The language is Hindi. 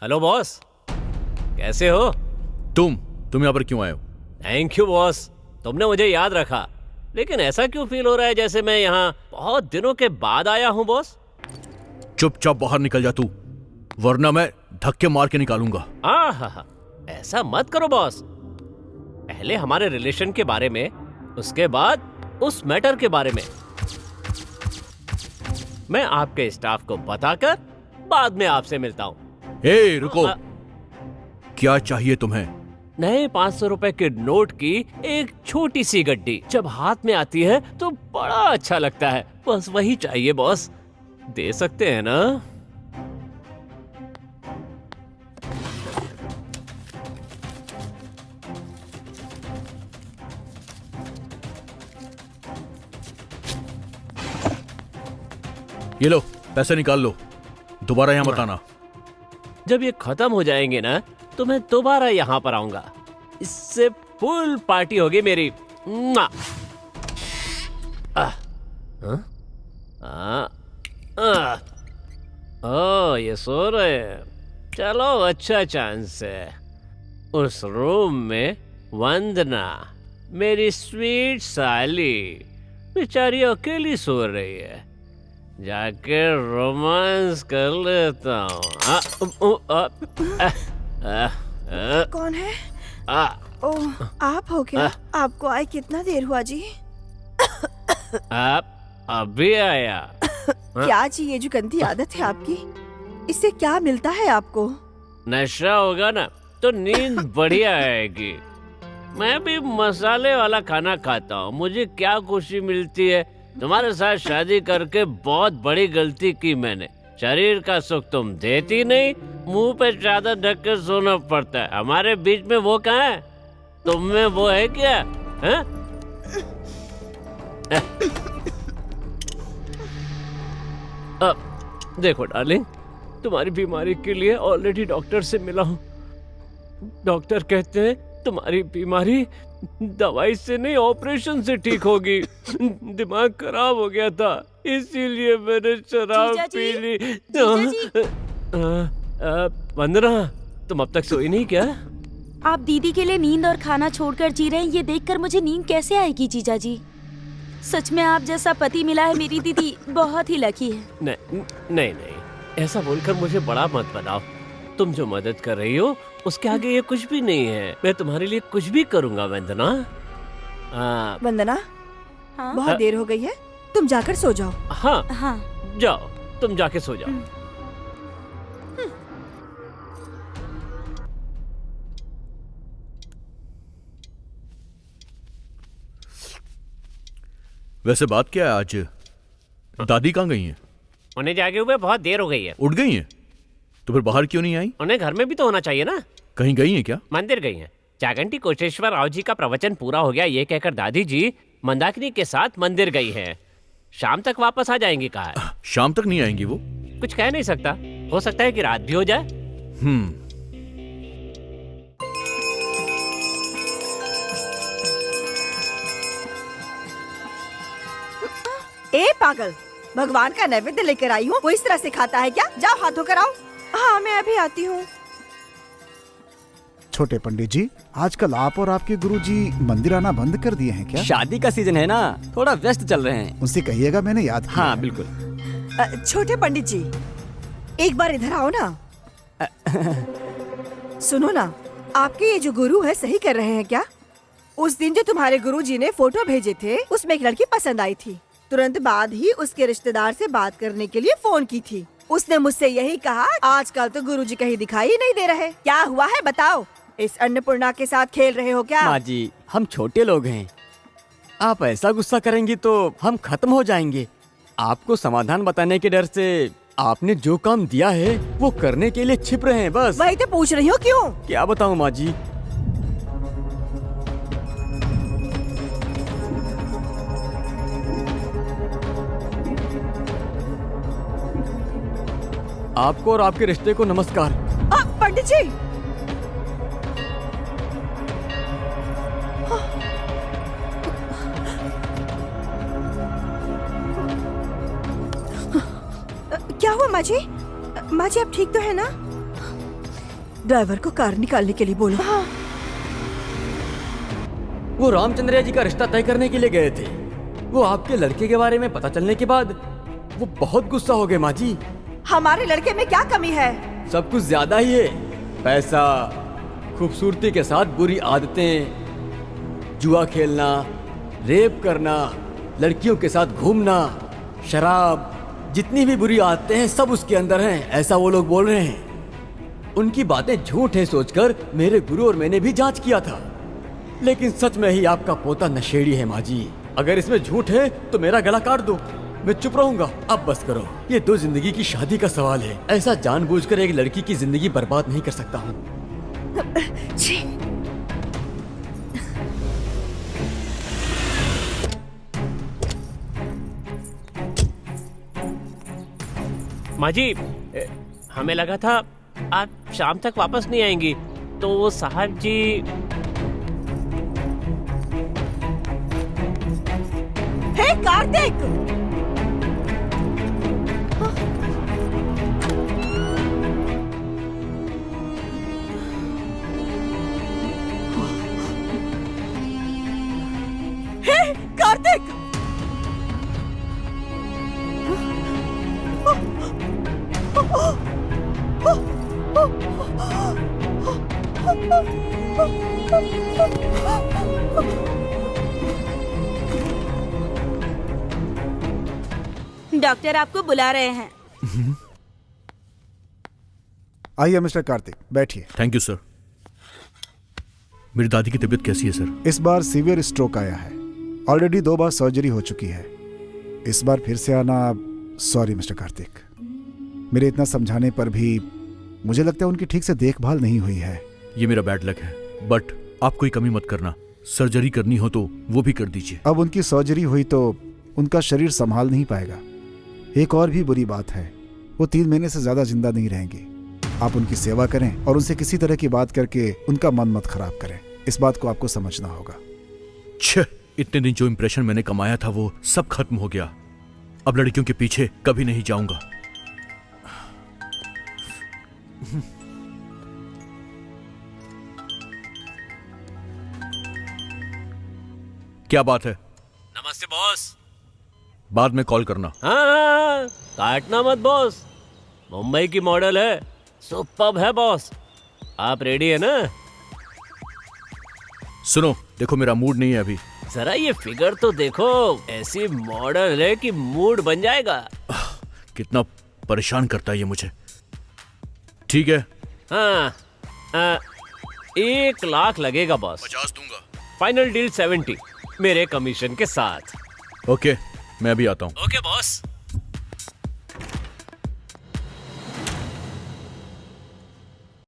हेलो बॉस, कैसे हो? तुम यहाँ पर क्यों आए हो? थैंक यू बॉस, तुमने मुझे याद रखा। लेकिन ऐसा क्यों फील हो रहा है जैसे मैं यहाँ बहुत दिनों के बाद आया हूँ बॉस? चुपचाप बाहर निकल जा तू, वरना मैं धक्के मार के निकालूंगा। हाँ, ऐसा मत करो बॉस। पहले हमारे रिलेशन के बारे में, उसके बाद उस मैटर के बारे में। मैं आपके स्टाफ को बताकर बाद में आपसे मिलता हूँ। हे रुको, क्या चाहिए तुम्हें? नए 500 रुपए के नोट की एक छोटी सी गड्डी जब हाथ में आती है तो बड़ा अच्छा लगता है। बस वही चाहिए बॉस, दे सकते हैं ना? ये लो, पैसे निकाल लो, दोबारा यहाँ मत आना। जब ये खत्म हो जाएंगे ना तो मैं दोबारा यहाँ पर आऊंगा। इससे फुल पार्टी होगी मेरी। मुआ। ओ, ये सो रहे हैं। चलो, अच्छा चांस है। उस रूम में वंदना, मेरी स्वीट साली, बेचारी अकेली सो रही है। जाके रोमांस कर लेता हूँ। कौन है? ओह, आप हो क्या? आपको आए कितना देर हुआ जी? आप अभी आया? क्या जी, ये जो गंदी आदत है आपकी, इससे क्या मिलता है आपको? नशा होगा ना तो नींद बढ़िया आएगी। मैं भी मसाले वाला खाना खाता हूँ, मुझे क्या खुशी मिलती है। तुम्हारे साथ शादी करके बहुत बड़ी गलती की मैंने। शरीर का सुख तुम देती नहीं, मुंह पे चादर ढक के सोना पड़ता है। हमारे बीच में वो कहाँ है? तुम में वो है क्या? है? अब देखो डार्लिंग, तुम्हारी बीमारी के लिए ऑलरेडी डॉक्टर से मिला हूँ। डॉक्टर कहते हैं तुम्हारी बीमारी दवाई से नहीं, ऑपरेशन से ठीक होगी। दिमाग खराब हो गया था, इसीलिए मैंने शराब पी ली। वंदना, तुम अब तक सोई नहीं क्या? आप दीदी के लिए नींद और खाना छोड़कर जी रहे हैं, ये देखकर मुझे नींद कैसे आएगी जीजा जी? सच में आप जैसा पति मिला है मेरी दीदी, बहुत ही लकी है। नहीं, ऐसा बोलकर मुझे बड़ा मत बनाओ। तुम जो मदद कर रही हो उसके आगे ये कुछ भी नहीं है। मैं तुम्हारे लिए कुछ भी करूंगा वंदना। वंदना, हाँ? बहुत देर हो गई है, तुम जाकर सो जाओ। हाँ, जाओ, तुम जाके सो जाओ। वैसे बात क्या है आज? दादी कहाँ गई हैं? उन्हें जागे हुए बहुत देर हो गई है। उठ गई हैं? तो फिर बाहर क्यों नहीं आई? उन्हें घर में भी तो होना चाहिए ना। कहीं गई हैं क्या? मंदिर गई हैं। जागंटी कोटेश्वर राव जी का प्रवचन पूरा हो गया, ये कहकर दादी जी मंदाकिनी के साथ मंदिर गई हैं। शाम तक वापस आ जाएंगी कहा है। शाम तक नहीं आएंगी वो? कुछ कह नहीं सकता, हो सकता है कि रात भी हो जाए। ए पागल, भगवान का नैवेद्य लेकर आई हूँ, वो इस तरह से खाता है क्या? जाओ हाथ धोकर आओ। हाँ, मैं अभी आती हूँ। छोटे पंडित जी, आजकल आप और आपके गुरुजी मंदिर आना बंद कर दिए हैं क्या? शादी का सीजन है ना, थोड़ा व्यस्त चल रहे हैं। उनसे कहिएगा मैंने याद किया। हाँ बिल्कुल। छोटे पंडित जी, एक बार इधर आओ ना। सुनो ना, आपके ये जो गुरु है सही कर रहे हैं क्या? उस दिन जो तुम्हारे गुरुजी ने फोटो भेजे थे, उसमें एक लड़की पसंद आई थी। तुरंत बाद ही उसके रिश्तेदार से बात करने के लिए फोन की थी। उसने मुझसे यही कहा, आजकल तो गुरुजी कहीं दिखाई ही नहीं दे रहे। क्या हुआ है बताओ? इस अन्नपूर्णा के साथ खेल रहे हो क्या? माँ जी, हम छोटे लोग हैं, आप ऐसा गुस्सा करेंगी तो हम खत्म हो जाएंगे। आपको समाधान बताने के डर से आपने जो काम दिया है वो करने के लिए छिप रहे हैं बस। वही तो पूछ रही हो, क्यों? क्या बताऊँ माँ जी। आपको और आपके रिश्ते को नमस्कार। पंडित जी, क्या हुआ माँ जी? माँ जी, आप ठीक तो है ना? ड्राइवर को कार निकालने के लिए बोलो। वो रामचंद्रिया जी का रिश्ता तय करने के लिए गए थे। वो आपके लड़के के बारे में पता चलने के बाद वो बहुत गुस्सा हो गए माँ जी। हमारे लड़के में क्या कमी है? सब कुछ ज्यादा ही है। पैसा, खूबसूरती के साथ बुरी आदतें, जुआ खेलना, रेप करना, लड़कियों के साथ घूमना, शराब, जितनी भी बुरी आदतें हैं सब उसके अंदर हैं, ऐसा वो लोग बोल रहे हैं। उनकी बातें झूठ है सोचकर मेरे गुरु और मैंने भी जांच किया था, लेकिन सच में ही आपका पोता नशेड़ी है माँ जी। अगर इसमें झूठ है तो मेरा गला काट दो, मैं चुप रहूंगा। अब बस करो, ये 2 जिंदगी की शादी का सवाल है। ऐसा जानबूझकर एक लड़की की जिंदगी बर्बाद नहीं कर सकता हूँ। छी। माँ जी, हमें लगा था आप शाम तक वापस नहीं आएंगी, तो वो साहब जी। हे कार्तिक! हे कार्तिक! डॉक्टर आपको बुला रहे हैं। आइए मिस्टर कार्तिक, बैठिए। Thank you sir. मेरी दादी की तबीयत कैसी है सर? इस बार सीवियर स्ट्रोक आया है। ऑलरेडी 2 बार सर्जरी हो चुकी है। इस बार फिर से आना, सॉरी मिस्टर कार्तिक। मेरे इतना समझाने पर भी मुझे लगता है उनकी ठीक से देखभाल नहीं हुई है। ये मेरा बैड लक है, बट आप कोई कमी मत करना। सर्जरी करनी हो तो वो भी कर दीजिए। अब उनकी सर्जरी हुई तो उनका शरीर संभाल नहीं पाएगा। एक और भी बुरी बात है, वो 3 महीने से ज्यादा जिंदा नहीं रहेंगे। आप उनकी सेवा करें और उनसे किसी तरह की बात करके उनका मन मत खराब करें। इस बात को आपको समझना होगा। छह, इतने दिन जो इंप्रेशन मैंने कमाया था वो सब खत्म हो गया। अब लड़कियों के पीछे कभी नहीं जाऊंगा। क्या बात है? नमस्ते बॉस। बाद में कॉल करना। हाँ, काटना मत बॉस। मुंबई की मॉडल है, सुपर्ब है बॉस। आप रेडी है ना? सुनो, देखो मेरा मूड नहीं है अभी। जरा ये फिगर तो देखो, ऐसी मॉडल है कि मूड बन जाएगा। कितना परेशान करता है ये मुझे। ठीक है। हाँ, 1 लाख लगेगा बॉस। 50 दूंगा। फाइनल डील 70 मेरे कमीशन के साथ। ओके, मैं भी आता हूँ। Okay boss.